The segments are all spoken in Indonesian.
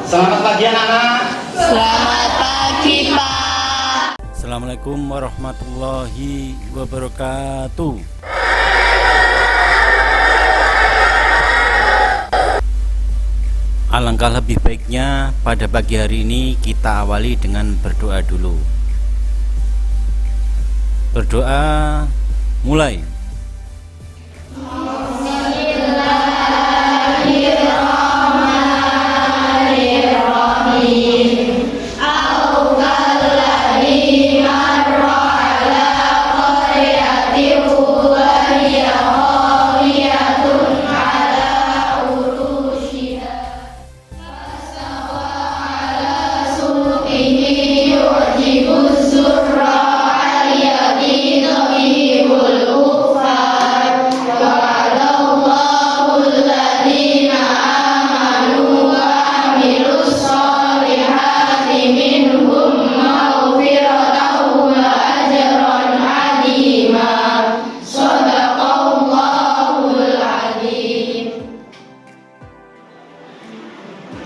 Selamat pagi anak-anak. Selamat pagi Pak. Assalamualaikum warahmatullahi wabarakatuh. Alangkah lebih baiknya pada pagi hari ini kita awali dengan berdoa dulu. Berdoa mulai.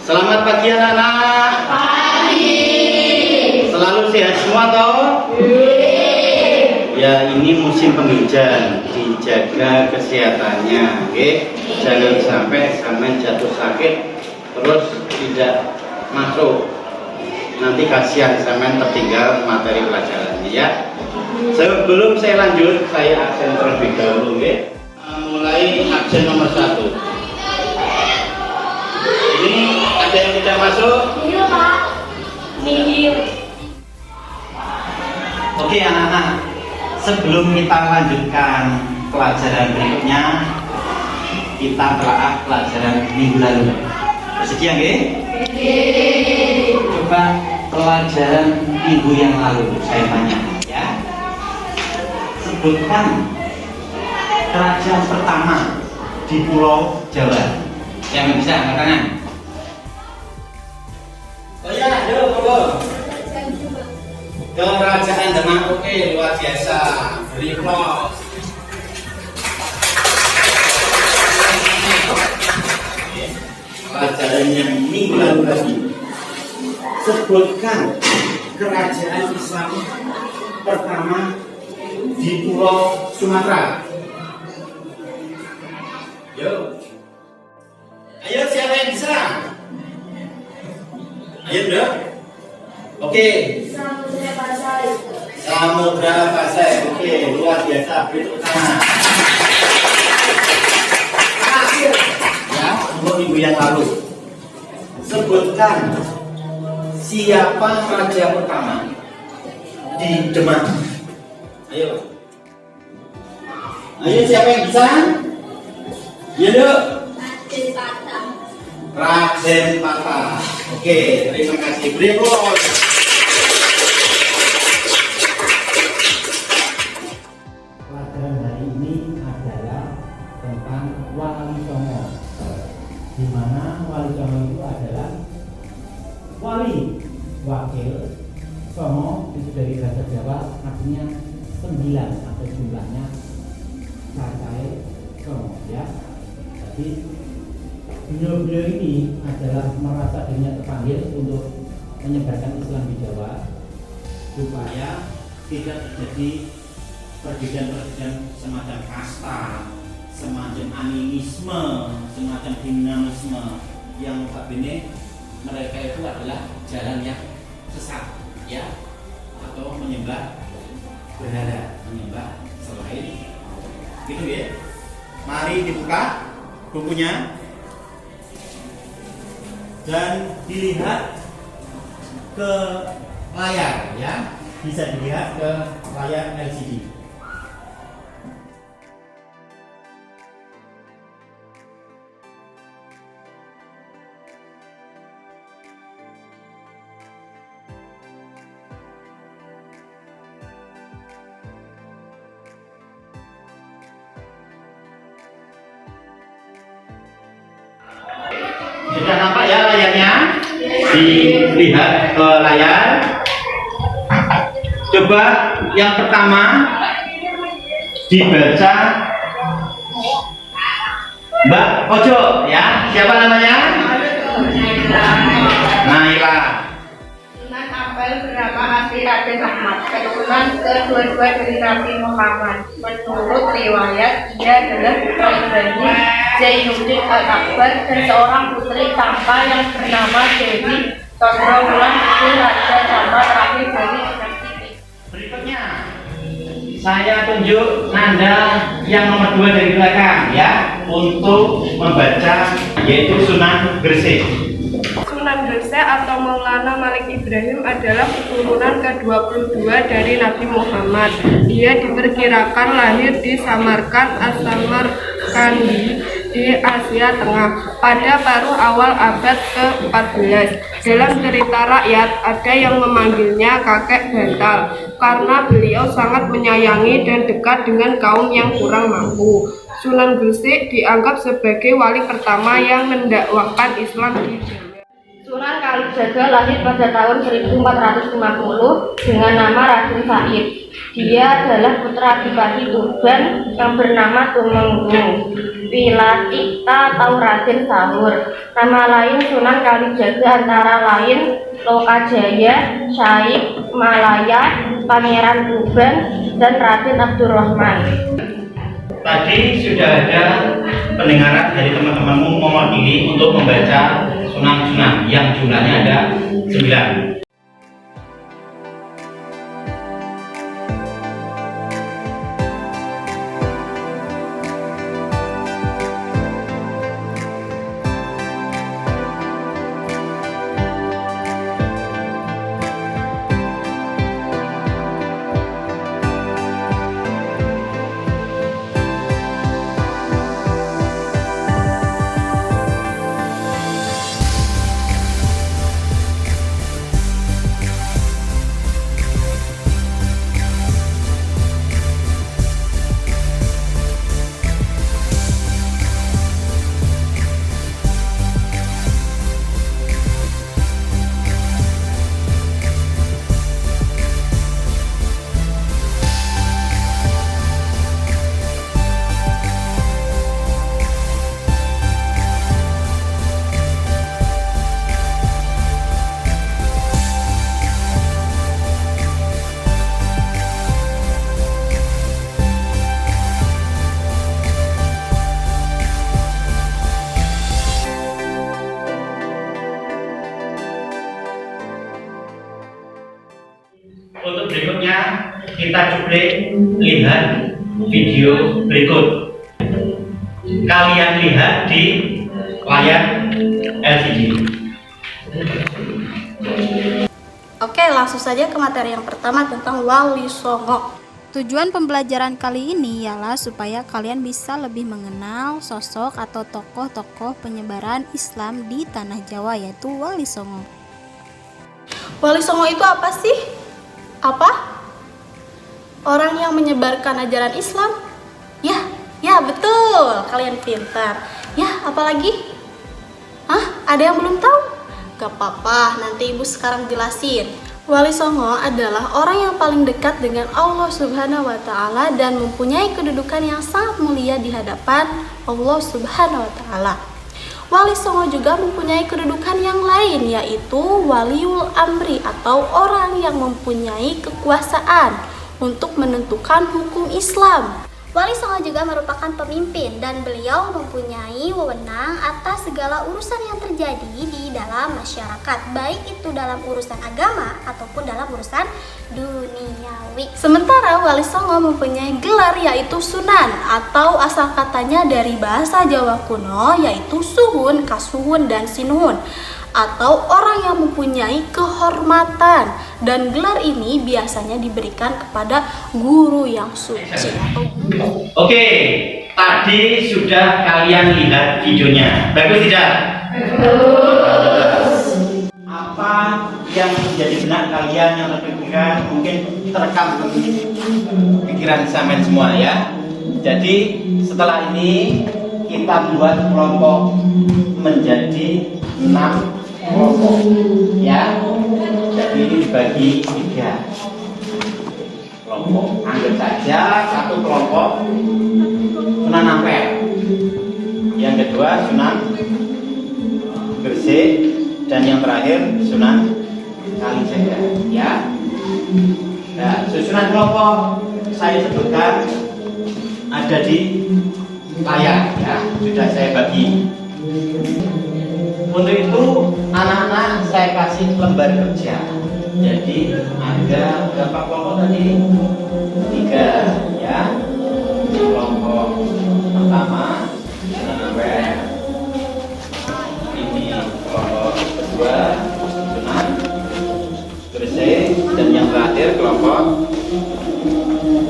Selamat pagi anak-anak. Pagi. Selalu sehat semua toh? Ya, ini musim penghujan, dijaga kesehatannya, oke? Jangan sampai sampai jatuh sakit terus tidak masuk. Nanti kasihan sampai tertinggal materi pelajarannya ya. Sebelum saya lanjut, saya absen terlebih dahulu, oke? Mulai absen nomor 1. Ini ada yang tidak masuk? Iya Pak. Minggir. Oke anak-anak, sebelum kita lanjutkan pelajaran berikutnya, kita telah pelajaran minggu lalu. Bersedia nggih? Coba pelajaran minggu yang lalu saya tanya ya. Sebutkan kerajaan pertama di Pulau Jawa. Yang bisa angkat tangan. Oh ya, ayo monggo. Kerajaan Demak, oke, luar biasa. Beri aplaus. Pelajarannya minggu lalu lagi. Sebutkan kerajaan Islam pertama di Pulau Sumatera. Yo. Ayo siapa yang bisa? Ayo bro. Oke. Samudra Pasai. Oke, luar biasa. Beri tepuk tangan. Akhir. Ya, untuk minggu yang lalu. Sebutkan siapa raja pertama di Demak. Ayo. Ayo siapa yang bisa? Ya dok. Raden Patah. Oke, terima kasih. Beri aplaus. Pelajaran hari ini adalah tentang Wali Songo. Di mana Wali Songo itu adalah wali, wakil, Songo itu dari bahasa Jawa artinya 9 atau jumlahnya cacahe Songo ya. Jadi beliau ini adalah merasa dirinya terpanggil untuk menyebarkan Islam di Jawa supaya tidak terjadi perbedaan-perbedaan semacam kasta, semacam animisme, semacam dinamisme yang notabene mereka itu adalah jalan yang sesat ya, atau menyembah berhala, menyembah selain gitu ya. Mari dibuka bukunya dan dilihat ke layar ya, bisa dilihat ke layar LCD. Sudah nampak ya layarnya? Dilihat ke layar. Coba yang pertama dibaca Mbak Ojo ya. Siapa namanya? Naila. Sunan Ampel bernama asli Raden Ahmad, keturunan kedua-dua dari Nabi Muhammad. Menurut riwayat, ia adalah putra Ibrahim Zainuddin Al-Akbar dan seorang putri Tampa yang bernama Dewi Tondrowulan, itu raja Tampa terakhir dari dinasti. Berikutnya, saya tunjuk nanda yang nomor 2 dari belakang ya untuk membaca, yaitu Sunan Gresik. Sunan Gresik atau Maulana Malik Ibrahim adalah keturunan ke-22 dari Nabi Muhammad. Dia diperkirakan lahir di Samarkand, Samarkandi di Asia Tengah pada paruh awal abad ke-14. Dalam cerita rakyat, ada yang memanggilnya kakek bantal karena beliau sangat menyayangi dan dekat dengan kaum yang kurang mampu. Sunan Gresik dianggap sebagai wali pertama yang mendakwakan Islam di Jawa. Sunan Kalijaga lahir pada tahun 1450 dengan nama Raden Said. Dia adalah putra Adipati Tuban yang bernama Tumenggung, Wilatikta atau Raden Sahur. Nama lain Sunan Kalijaga antara lain Lokajaya, Syahik Malaya, Pangeran Tuban, dan Raden Abdurrahman. Tadi sudah ada pendengaran dari teman-temanmu mewakili untuk membaca sunan-sunan yang jumlahnya ada 9. Untuk berikutnya kita cuplik lihat video berikut. Kalian lihat di layar LCD. Oke, langsung saja ke materi yang pertama tentang Wali Songo. Tujuan pembelajaran kali ini ialah supaya kalian bisa lebih mengenal sosok atau tokoh-tokoh penyebaran Islam di tanah Jawa, yaitu Wali Songo. Wali Songo itu apa sih? Apa? Orang yang menyebarkan ajaran Islam? Ya betul, kalian pintar. Ya, apalagi? Hah? Ada yang belum tahu? Gak apa-apa, nanti ibu sekarang jelasin. Wali Songo adalah orang yang paling dekat dengan Allah Subhanahu wa Ta'ala dan mempunyai kedudukan yang sangat mulia di hadapan Allah Subhanahu wa Ta'ala. Wali Songo juga mempunyai kedudukan yang lain, yaitu Waliul Amri atau orang yang mempunyai kekuasaan untuk menentukan hukum Islam. Wali Songo juga merupakan pemimpin dan beliau mempunyai wewenang atas segala urusan yang terjadi di dalam masyarakat, baik itu dalam urusan agama ataupun dalam urusan duniawi. Sementara Wali Songo mempunyai gelar yaitu Sunan atau asal katanya dari bahasa Jawa kuno yaitu Suhun, Kasuhun, dan Sinuhun, atau orang yang mempunyai kehormatan, dan gelar ini biasanya diberikan kepada guru yang suci atau guru. Oke, tadi sudah kalian lihat videonya. Bagus tidak? Bagus. Apa yang menjadi benak kalian yang terpikirkan mungkin terekam pikiran sampean semua ya. Jadi setelah ini kita buat kelompok menjadi 6 kelompok ya. Jadi ini dibagi 3 kelompok. Anggap saja satu kelompok Sunan Ampel, yang kedua Sunan Gresik, dan yang terakhir Sunan Kalijaga, ya. Nah, susunan kelompok saya sebutkan ada di layar, ya, sudah saya bagi. Untuk itu anak-anak saya kasih lembar kerja. Jadi ada berapa kelompok tadi? 3, ya. Kelompok pertama sampai ini kelompok kedua Sunan Gresik, dan yang terakhir kelompok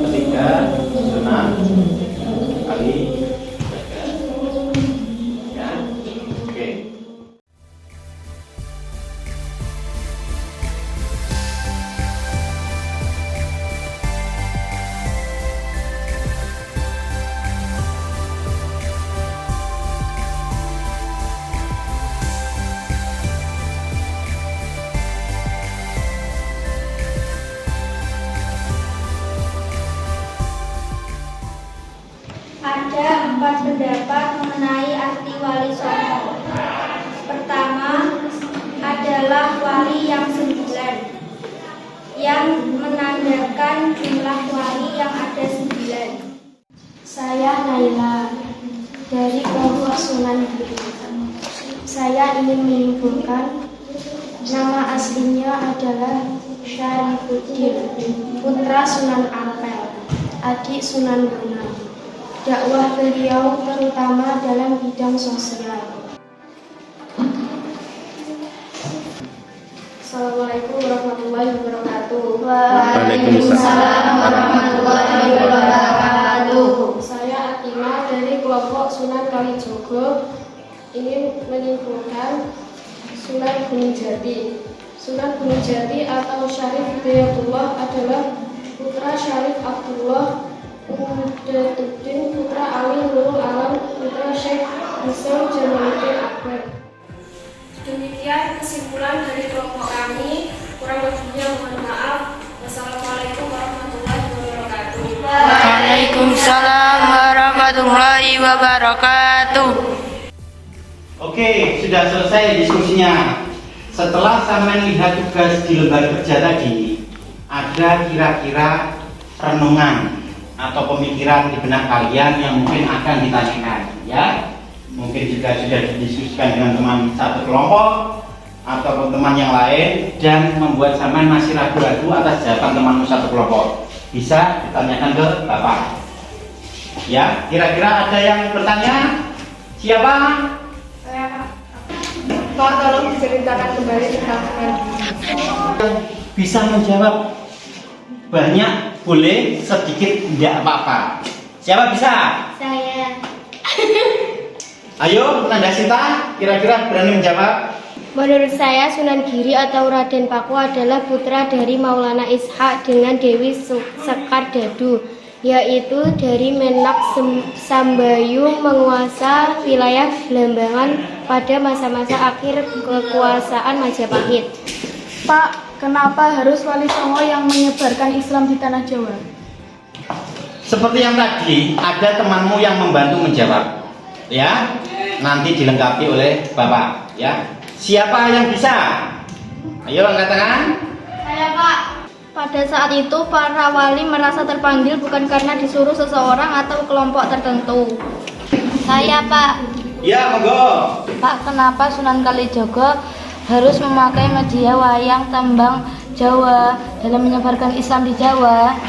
ketiga Sunan Kalijaga, ya. Oke. Ada 4 pendapat mengenai arti wali songo. Pertama adalah wali yang 9, yang menandakan jumlah wali yang ada 9. Saya Naila dari kelompok Sunan Giri. Saya ingin menyimpulkan nama aslinya adalah Syarifuddin, putra Sunan Ampel, adik Sunan Bonang. Dakwah beliau terutama dalam bidang sosial. Assalamualaikum warahmatullahi wabarakatuh. Waalaikumsalam warahmatullahi wabarakatuh. Saya Atina dari kelompok Sunan Kalijogo ingin menyimpulkan Sunan Gunung Jati. Sunan Gunung Jati atau Syarif Hidayatullah adalah putra Syarif Abdullah Udatuddin, putra Ali Nurul Alam, putra Syekh Hisam Jamaluddin Akbar. Demikian kesimpulan dari kelompok kami. Kurang lebihnya mohon maaf. Wassalamualaikum warahmatullahi wabarakatuh. Waalaikumsalam warahmatullahi wabarakatuh. Oke, sudah selesai diskusinya. Setelah sampean lihat tugas di lembar kerja tadi, ada kira-kira renungan atau pemikiran di benak kalian yang mungkin akan ditanyakan, ya. Mungkin juga sudah didiskusikan dengan teman satu kelompok ataupun teman yang lain dan membuat sampean masih ragu-ragu atas jawaban temanmu satu kelompok. Bisa ditanyakan ke Bapak. Ya, kira-kira ada yang bertanya? Siapa? Saya Pak, tolong diceritakan kembali tentang Bisa menjawab banyak boleh, sedikit tidak apa-apa. Siapa bisa? Saya. Ayo, Nanda Sita, kira-kira berani menjawab? Menurut saya Sunan Giri atau Raden Paku adalah putra dari Maulana Ishak dengan Dewi Sekar Dadu, yaitu dari Menak Sambayung menguasa wilayah Blambangan pada masa-masa akhir kekuasaan Majapahit. Pak, kenapa harus Wali Songo yang menyebarkan Islam di tanah Jawa? Seperti yang tadi, ada temanmu yang membantu menjawab. Ya, nanti dilengkapi oleh Bapak. Ya, siapa yang bisa? Ayo angkat tangan. Saya, Pak. Pada saat itu para wali merasa terpanggil bukan karena disuruh seseorang atau kelompok tertentu. Saya, Pak. Ya, monggo. Pak, kenapa Sunan Kalijogo harus memakai media wayang tembang Jawa dalam menyebarkan Islam di Jawa?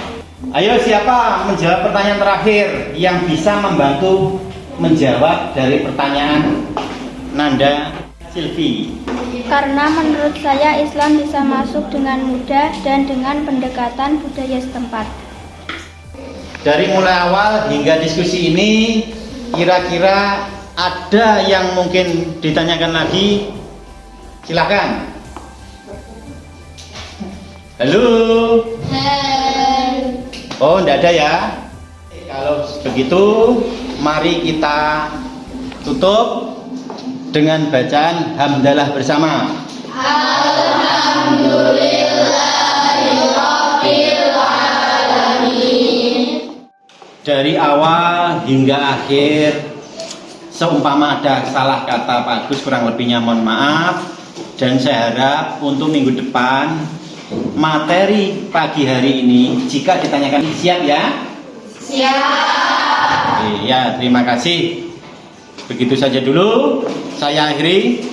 Ayo, siapa menjawab pertanyaan terakhir yang bisa membantu menjawab dari pertanyaan Nanda Silvi? Karena menurut saya Islam bisa masuk dengan mudah dan dengan pendekatan budaya setempat. Dari mulai awal hingga diskusi ini, kira-kira ada yang mungkin ditanyakan lagi? Silahkan. Halo. Oh, enggak ada ya? Kalau begitu, mari kita tutup dengan bacaan hamdalah bersama. Dari awal hingga akhir, seumpama ada salah kata Pak Gus, kurang lebihnya mohon maaf. Dan saya harap untuk minggu depan materi pagi hari ini jika ditanyakan siap ya? Siap. Ya, terima kasih. Begitu saja dulu. Saya akhiri.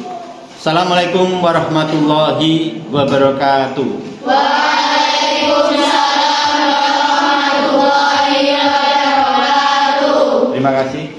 Assalamualaikum warahmatullahi wabarakatuh. Waalaikumsalam warahmatullahi wabarakatuh. Terima kasih.